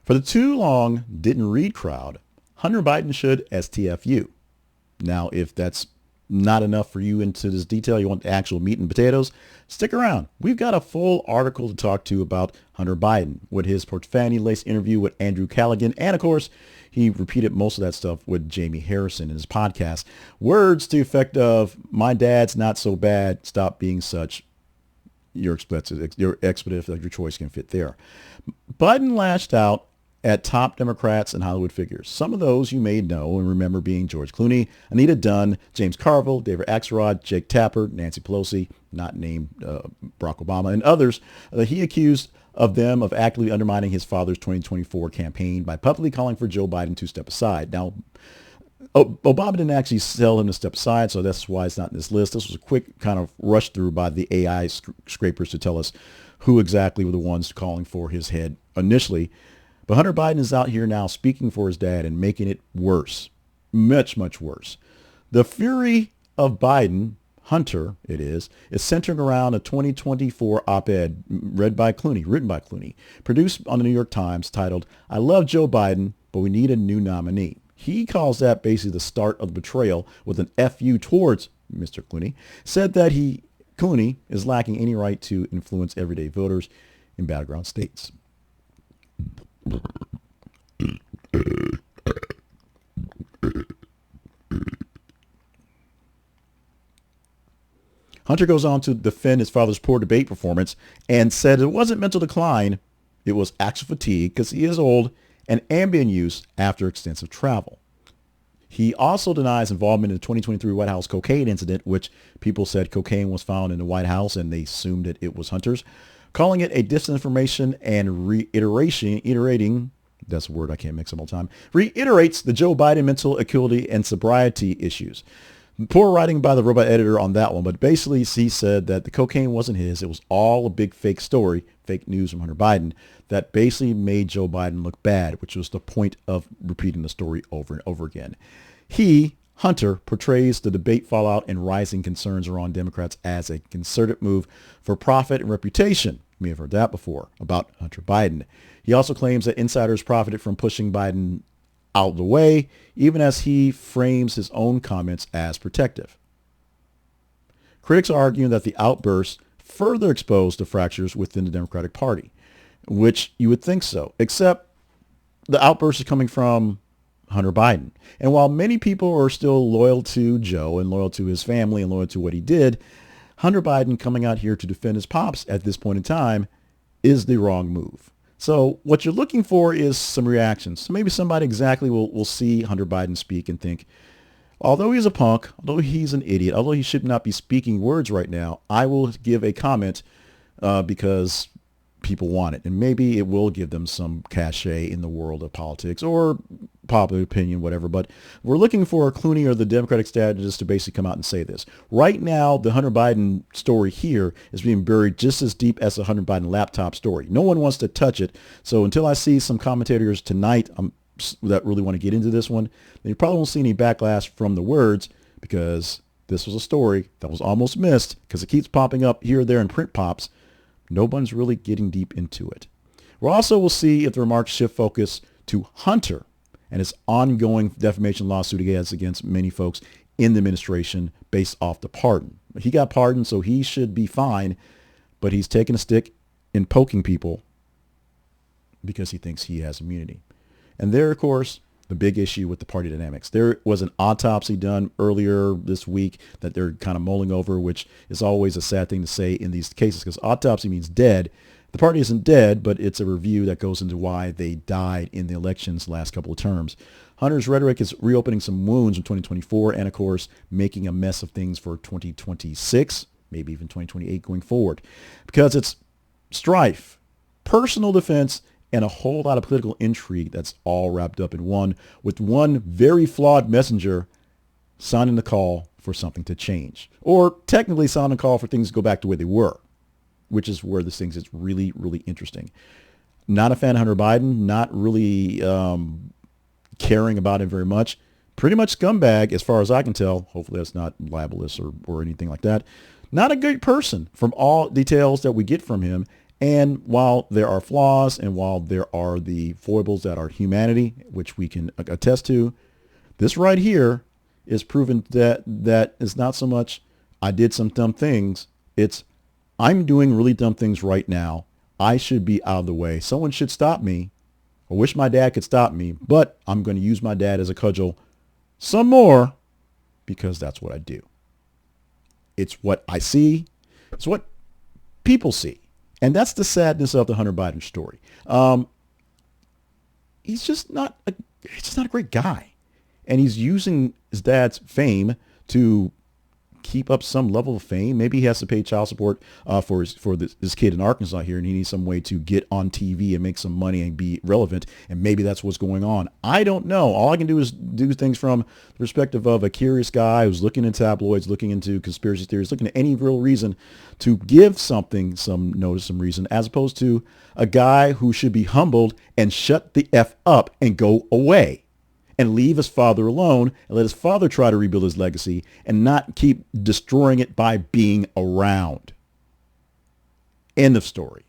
For the too long didn't read crowd, Hunter Biden should STFU. Now, if that's not enough for you into this detail, you want the actual meat and potatoes, stick around. We've got a full article to talk to about Hunter Biden with his profanity-laced interview with Andrew Callaghan. And of course, he repeated most of that stuff with Jaime Harrison in his podcast. Words to the effect of, my dad's not so bad, stop being such. Your expletive, your choice can fit there. Biden lashed out at top Democrats and Hollywood figures. Some of those you may know and remember being George Clooney, Anita Dunn, James Carville, David Axelrod, Jake Tapper, Nancy Pelosi, not named Barack Obama, and others. He accused of them of actively undermining his father's 2024 campaign by publicly calling for Joe Biden to step aside. Now, Obama didn't actually tell him to step aside, so that's why it's not in this list. This was a quick kind of rush through by the AI scrapers to tell us who exactly were the ones calling for his head initially. But Hunter Biden is out here now speaking for his dad and making it worse, much, much worse. The fury of Biden, Hunter, it is centering around a 2024 op-ed written by Clooney, produced on the New York Times, titled, "I love Joe Biden, but we need a new nominee." He calls that basically the start of the betrayal with an FU towards Mr. Clooney, said that Clooney is lacking any right to influence everyday voters in battleground states. Hunter goes on to defend his father's poor debate performance and said it wasn't mental decline, it was actual fatigue because he is old and Ambien use after extensive travel. He also denies involvement in the 2023 White House cocaine incident, which people said cocaine was found in the White House and they assumed that it was Hunter's, calling it a disinformation and reiterating, that's a word I can't mix up all the time, reiterates the Joe Biden mental acuity and sobriety issues. Poor writing by the robot editor on that one, but basically he said that the cocaine wasn't his. It was all a big fake story, fake news from Hunter Biden, that basically made Joe Biden look bad, which was the point of repeating the story over and over again. Hunter, portrays the debate fallout and rising concerns around Democrats as a concerted move for profit and reputation. You may have heard that before about Hunter Biden. He also claims that insiders profited from pushing Biden out of the way, even as he frames his own comments as protective. Critics are arguing that the outburst further exposed the fractures within the Democratic Party, which you would think so, except the outburst is coming from Hunter Biden. And while many people are still loyal to Joe and loyal to his family and loyal to what he did, Hunter Biden coming out here to defend his pops at this point in time is the wrong move. So what you're looking for is some reactions. So maybe somebody exactly will see Hunter Biden speak and think, although he's a punk, although he's an idiot, although he should not be speaking words right now, I will give a comment because people want it. And maybe it will give them some cachet in the world of politics or popular opinion, whatever. But we're looking for a Clooney or the Democratic strategist to basically come out and say this. Right now, the Hunter Biden story here is being buried just as deep as the Hunter Biden laptop story. No one wants to touch it. So until I see some commentators tonight that really want to get into this one, then you probably won't see any backlash from the words, because this was a story that was almost missed because it keeps popping up here or there in print pops. No one's really getting deep into it. We also will see if the remarks shift focus to Hunter and his ongoing defamation lawsuit he has against many folks in the administration based off the pardon. He got pardoned, so he should be fine, but he's taking a stick and poking people because he thinks he has immunity. And there, of course, the big issue with the party dynamics. There was an autopsy done earlier this week that they're kind of mulling over, which is always a sad thing to say in these cases because autopsy means dead. The party isn't dead, but it's a review that goes into why they died in the elections last couple of terms. Hunter's rhetoric is reopening some wounds in 2024 and, of course, making a mess of things for 2026, maybe even 2028 going forward, because it's strife, personal defense, and a whole lot of political intrigue that's all wrapped up in one, with one very flawed messenger sounding the call for something to change, or technically sounding the call for things to go back to where they were, which is where this thing is really, really interesting. Not a fan of Hunter Biden, not really caring about him very much. Pretty much scumbag as far as I can tell. Hopefully that's not libelous or anything like that. Not a good person from all details that we get from him. And while there are flaws and while there are the foibles that are humanity, which we can attest to, this right here is proven that it's not so much I did some dumb things. It's I'm doing really dumb things right now. I should be out of the way. Someone should stop me. I wish my dad could stop me, but I'm going to use my dad as a cudgel some more because that's what I do. It's what I see. It's what people see. And that's the sadness of the Hunter Biden story. He's just not a great guy. And he's using his dad's fame to keep up some level of fame. Maybe he has to pay child support for this kid in Arkansas here, and he needs some way to get on TV and make some money and be relevant. And maybe that's what's going on. I don't know. All I can do is do things from the perspective of a curious guy who's looking into tabloids, looking into conspiracy theories, looking at any real reason to give something some notice, some reason, as opposed to a guy who should be humbled and shut the F up and go away. And leave his father alone and let his father try to rebuild his legacy and not keep destroying it by being around. End of story.